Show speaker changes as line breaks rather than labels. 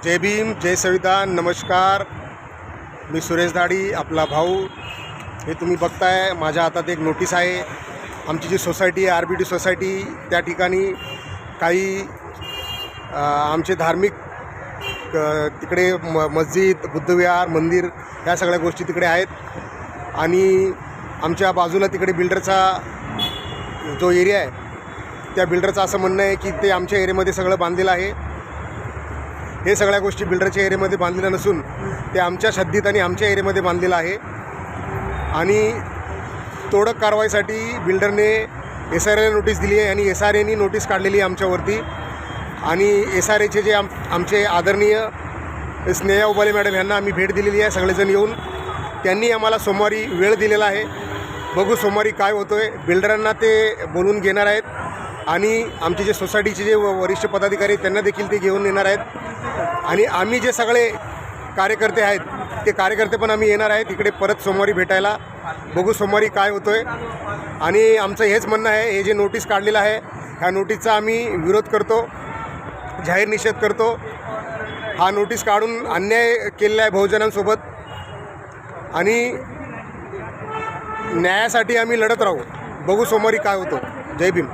जय भीम, जय संविधान. नमस्कार, मी सुरेश धाडी, आपला भाऊ. हे तुम्ही बघताय, माझ्या हातात एक नोटीस आहे. आमची जी सोसायटी आहे RBD सोसायटी, त्या ठिकाणी काही आमचे धार्मिक तिकडे मस्जिद, बुद्धविहार, मंदिर ह्या सगळ्या गोष्टी तिकडे आहेत. आणि आमच्या बाजूला तिकडे बिल्डरचा जो एरिया आहे, त्या बिल्डरचं असं म्हणणं आहे की ते आमच्या एरियामध्ये सगळं बांधलेलं आहे. हे सगळ्या गोष्टी बिल्डरच्या एरियामध्ये बांधलेल्या नसून ते आमच्या हद्दीत आणि आमच्या एरियामध्ये बांधलेलं आहे. आणि तोडक कारवाईसाठी बिल्डरने SRAला नोटीस दिली आहे आणि SRAनी नोटीस काढलेली आहे आमच्यावरती. आणि SRAचे जे आमचे आदरणीय स्नेहा उबाले मॅडम यांना आम्ही भेट दिलेली आहे. सगळेजण येऊन त्यांनी आम्हाला सोमवारी वेळ दिलेला आहे. बघू सोमवारी काय होतं आहे. बिल्डरांना ते बोलून घेणार आहेत आणि आमचे जे सोसायटीचे जे वरिष्ठ पदाधिकारी आहेत त्यांना देखील ते घेऊन येणार आहेत. आणि आम्ही जे सगळे कार्यकर्ते आहेत ते कार्यकर्ते पण आम्ही येणार आहेत इकडे परत सोमवारी भेटायला. बघू सोमवारी काय होतं आहे. आणि आमचं हेच म्हणणं आहे, हे जे नोटीस काढलेलं आहे ह्या नोटीसचा आम्ही विरोध करतो, जाहीर निषेध करतो. हा नोटीस काढून अन्याय केलेला आहे बहुजनांसोबत आणि न्यायासाठी आम्ही लढत राहू. बघू सोमवारी काय होतं. जय भीम.